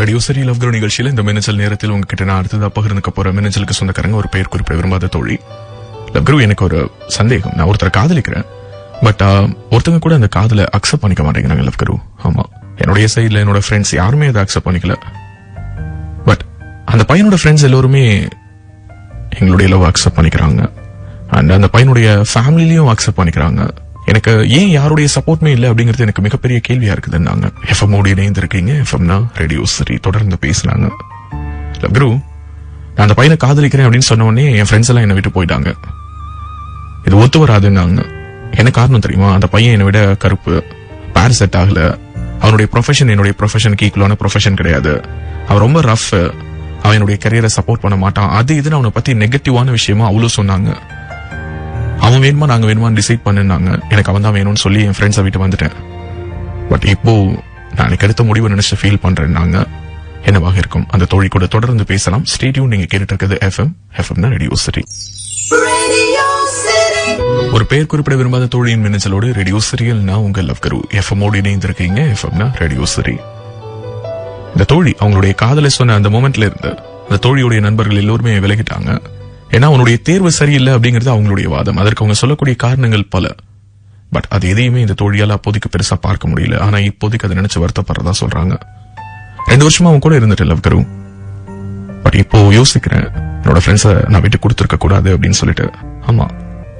Radio சரி love குரு நிகழ்ச்சியில் இந்த மின்னஞ்சல் நேரத்தில் உங்ககிட்ட நான் அடுத்ததா பகிர்ந்துக்க போற மின்னஞ்சலுக்கு சொந்தக்காரங்க ஒரு பெயர் குறிப்பிட விரும்பாத தோழி. லவ் குரு, எனக்கு ஒரு சந்தேகம். நான் ஒருத்தரை காதலிக்கிறேன், பட் ஒருத்தங்க கூட அந்த காதலை அக்செப்ட் பண்ணிக்க மாட்டேங்கிறாங்க லவ் குரு. ஆமா, என்னுடைய சைட்ல என்னோட ஃப்ரெண்ட்ஸ் யாருமே அதை அக்செப்ட் பண்ணிக்கல. பட் அந்த பையனோட ஃப்ரெண்ட்ஸ் எல்லாருமே எங்களுடைய லவ் அக்செப்ட் பண்ணிக்கிறாங்க. அண்ட் அந்த பையனுடைய ஃபேமிலிலையும் அக்செப்ட் பண்ணிக்கிறாங்க. எனக்கு ஏன் யாருடைய சப்போர்ட்மே இல்லை அப்படிங்கிறது எனக்கு மிகப்பெரிய கேள்வியா இருக்குதுன்னாங்க. எஃப்எம் ஓடி இணைந்திருக்கீங்க, எஃப்எம்னா ரேடியோ சரி தொடர்ந்து பேசினாங்க. குரு, நான் அந்த பையனை காதலிக்கிறேன் அப்படின்னு சொன்ன உடனே என் ஃப்ரெண்ட்ஸ் எல்லாம் என்னை விட்டு போயிட்டாங்க. இது ஒத்து வராதுன்னாங்க. என்ன காரணம் தெரியுமா? அந்த பையன் என்னை விட கருப்பு, பேர் செட் ஆகல, அவனுடைய ப்ரொஃபஷன் என்னுடைய ப்ரொஃபஷனுக்கு ஈக்குவலான ப்ரொஃபஷன் கிடையாது, அவன் ரொம்ப ரஃப், அவன் என்னுடைய கரியரை சப்போர்ட் பண்ண மாட்டான், அது இதுன்னு அவனை பத்தி நெகட்டிவான விஷயமா அவ்வளவு சொன்னாங்க. அவன் வேணுமா நாங்க வேணுமான்னு டிசைட் பண்ணாங்க. எனக்கு அவன் தான் வேணும்னு சொல்லி என் ஃப்ரெண்ட்ஸை விட்டு வந்துட்டேன். பட் இப்போ நான் எடுத்த முடிவு நினைச்சு ஃபீல் பண்றேன். நாங்க என்னவாக இருக்கும்? அந்த தோழி கூட தொடர்ந்து பேசலாம். ஸ்டேடியம் நீங்க கேட்டுட்டு இருக்கிறது எஃப்எம் ரேடியோ சிட்டி. ஒரு பெயர் குறிப்பிட விரும்பாத தோழியின் மின்னஞ்சலோடு ரேடியோ சிரியல் நான் உங்கள் லவ் குரு எஃப்எம் ஓடி இணைந்திருக்கீங்க, எஃப்எம்னா ரேடியோ சிட்டி. இந்த தோழி அவங்களுடைய காதலை சொன்ன அந்த மொமெண்ட்ல இருந்து அந்த தோழியுடைய நண்பர்கள் எல்லோருமே விலகிட்டாங்க. ஏன்னா அவனுடைய தேர்வு சரியில்லை அப்படிங்கிறது அவங்களுடைய வாதம். அதற்கு அவங்க சொல்லக்கூடிய காரணங்கள் பல. பட் அது எதையுமே இந்த தோழியால அப்போதைக்கு பெருசா பார்க்க முடியல. ஆனா இப்போதைக்கு அதை நினைச்சு வருத்தப்படுறதா சொல்றாங்க. 2 வருஷமா அவன் கூட இருந்துட்டு லவ் குரு. பட் இப்போ யோசிக்கிறேன், என்னோட ஃப்ரெண்ட்ஸை நான் விட்டு கொடுத்துருக்க கூடாது அப்படின்னு சொல்லிட்டு. ஆமா,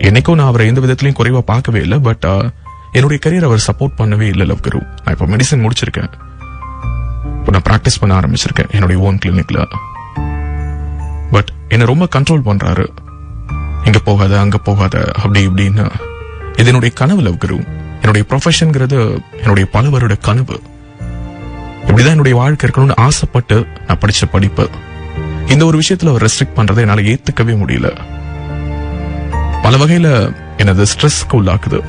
என்னைக்கும் நான் அவரை எந்த விதத்திலையும் குறைவா பார்க்கவே இல்லை. பட் என்னுடைய கரியர் அவர் சப்போர்ட் பண்ணவே இல்லை லவ் குரு. நான் இப்போ மெடிசன் முடிச்சிருக்கேன், இப்போ நான் பிராக்டிஸ் பண்ண ஆரம்பிச்சிருக்கேன் என்னுடைய ஓன் கிளினிக்ல. பட் என்ன ரொம்ப கண்ட்ரோல் பண்றாரு. இங்க போகாத அங்க போகாத அப்படி இப்படின்னு. இது என்னுடைய கனவு லவ் குரு. என்னுடைய ப்ரொஃபஷன்ங்கிறது என்னுடைய பல வருட கனவு. இப்படிதான் என்னுடைய வாழ்க்கை இருக்கணும்னு ஆசைப்பட்டு நான் படிச்ச படிப்பு. இந்த ஒரு விஷயத்துல அவர் ரெஸ்ட்ரிக்ட் பண்றதை என்னால ஏத்துக்கவே முடியல. பல வகையில எனது ஸ்ட்ரெஸ்க்கு உள்ளாக்குது.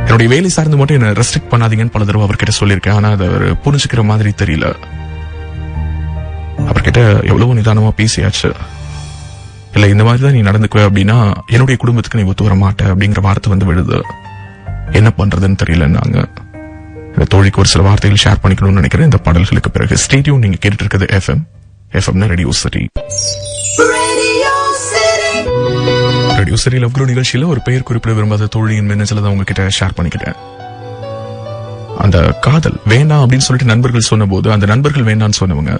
என்னுடைய வேலை சார்ந்து மட்டும் என்ன ரெஸ்ட்ரிக்ட் பண்ணாதீங்கன்னு பல தடவை அவர்கிட்ட சொல்லியிருக்கேன். ஆனா அதை அவர் புரிஞ்சுக்கிற மாதிரி தெரியல. அவர்கிட்ட எவ்வளவு நிதானமா பேசியாச்சு. இல்ல இந்த மாதிரிதான் நீ நடந்துக்குவ அப்படின்னா என்னுடைய குடும்பத்துக்கு நீ ஒத்து வர மாட்ட அப்படிங்கிற வார்த்தை வந்து விழுது. என்ன பண்றதுன்னு தெரியலன்னாங்க. இந்த தோழிக்கு ஒரு சில வார்த்தைகள் ஷேர் பண்ணிக்கணும்னு நினைக்கிறேன். இந்த பாடல்களுக்கு பிறகு ஸ்டேடியம் நீங்க கேட்டுட்டு இருக்கிறது FM radio city. Radio city love guru நிகழ்ச்சியில ஒரு பெயர் குறிப்பிட விரும்பாத தோழியின் மின்னஞ்சல தான் உங்ககிட்ட ஷேர் பண்ணிக்கிட்டேன். அந்த காதல் வேண்டாம் அப்படின்னு சொல்லிட்டு நண்பர்கள் சொன்ன போது அந்த நண்பர்கள் வேண்டான்னு சொன்னவங்க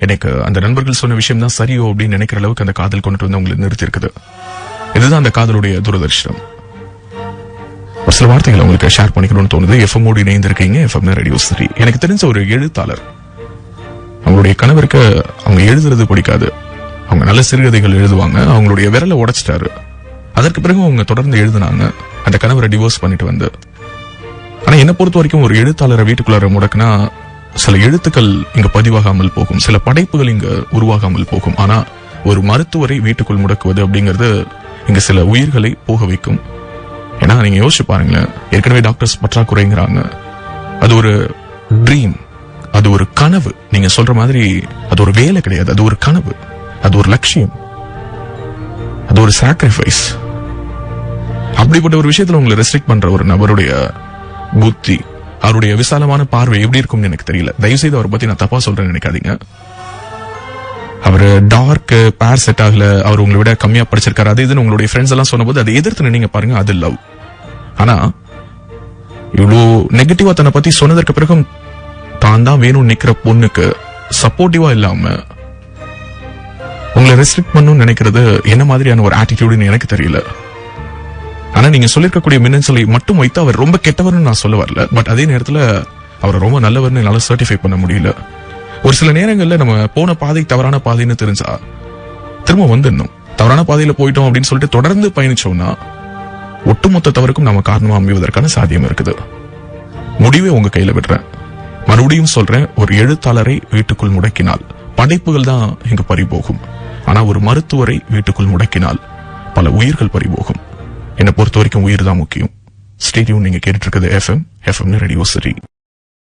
எனக்கு அந்த நண்பர்கள் சொன்ன விஷயம் தான் சரியோ அப்படின்னு நினைக்கிற அளவுக்கு அந்த காதல் கொண்டுட்டு வந்து அவங்களை நிறுத்தி இருக்குது. இதுதான் அந்த காதலுடைய துரதிர்ஷ்டம். ஒரு சில வார்த்தைகள் உங்களுக்கு ஷேர் பண்ணிக்கணும்னு தோணுது. எஃப்எம் ஓடி இணைந்திருக்கீங்க, எஃப்எம் ரேடியோ சிட்டி. எனக்கு தெரிஞ்ச ஒரு எழுத்தாளர், அவங்களுடைய கணவருக்கு அவங்க எழுதுறது பிடிக்காது. அவங்க நல்ல சிறுகதைகள் எழுதுவாங்க. அவங்களுடைய விரலை உடைச்சிட்டாரு. அதற்கு பிறகு அவங்க தொடர்ந்து எழுதினாங்க. அந்த கணவரை டிவோர்ஸ் பண்ணிட்டு வந்து. ஆனா என்ன பொறுத்த வரைக்கும் ஒரு எழுத்தாளரை வீட்டுக்குள்ளார முடக்குனா சில எழுத்துக்கள் இங்க பதிவாகாமல் போகும், சில படைப்புகள் இங்க உருவாகாமல் போகும். ஆனா ஒரு மருத்துவரை வீட்டுக்குள் முடக்குவது அப்படிங்கிறது இங்க சில உயிர்களை போக வைக்கும். ஏன்னா நீங்க யோசிச்சு பாருங்களேன், ஏற்கனவே டாக்டர்ஸ் பற்றாக்குறைங்கிறாங்க. அது ஒரு ட்ரீம், அது ஒரு கனவு. நீங்க சொல்ற மாதிரி அது ஒரு வேலை கிடையாது, அது ஒரு கனவு, அது ஒரு லட்சியம், அது ஒரு சாக்ரிஃபைஸ். அப்படிப்பட்ட ஒரு விஷயத்துல உங்களை ரெஸ்ட்ரிக்ட் பண்ற ஒரு நபருடைய புத்தி, அவருடைய விசாலமான பார்வை எப்படி இருக்கும்னு எனக்கு தெரியல. தயவுசெய்து அவரை பத்தி நான் தப்பா சொல்றேன்னு நினைக்காதீங்க. அவரு டார்க், பேர் செட் ஆகல, அவர் உங்களை விட கம்மியா படிச்சிருக்காரு, அது இதுன்னு உங்களுடைய ஃப்ரெண்ட்ஸ் எல்லாம் சொன்னபோது அதை எதிர்த்து நினைங்க பாருங்க, அது லவ். ஆனா இவ்வளவு நெகட்டிவா தன்னை பத்தி சொன்னதற்கு பிறகும் தான் தான் வேணும்னு நிக்கிற பொண்ணுக்கு சப்போர்ட்டிவா இல்லாம உங்களை ரெஸ்ட்ரிக்ட் பண்ணணும்னு நினைக்கிறது என்ன மாதிரியான ஒரு ஆட்டிடியூடுன்னு எனக்கு தெரியல. ஆனா நீங்க சொல்லிருக்கக்கூடிய மின்னஞ்சலை மட்டும் வைத்து அவர் ரொம்ப கெட்டவர்னு நான் சொல்ல வரல. பட் அதே நேரத்துல அவரை ரொம்ப நல்லவர்னு என்னால சர்டிஃபை பண்ண முடியல. ஒரு சில நேரங்கள்ல நம்ம போன பாதை தவறான பாதைன்னு தெரிஞ்சா திரும்ப வந்துடணும். தவறான பாதையில போயிட்டோம் அப்படின்னு சொல்லிட்டு தொடர்ந்து பயணிச்சோம்னா ஒட்டுமொத்த தவறுக்கும் நம்ம காரணமா அமைவதற்கான சாத்தியம் இருக்குது. முடிவே உங்க கையில விடுறேன். மறுபடியும் சொல்றேன், ஒரு எழுத்தாளரை வீட்டுக்குள் முடக்கினால் படைப்புகள் தான் இங்கு பறிபோகும். ஆனா ஒரு மருத்துவரை வீட்டுக்குள் முடக்கினால் பல உயிர்கள் பறிபோகும். என்னை பொறுத்த வரைக்கும் உயிர் தான் முக்கியம். ஸ்டேடியம் நீங்க கேட்டுட்டு இருக்கிறது எஃப்எம் ரேடியோ சிட்டி.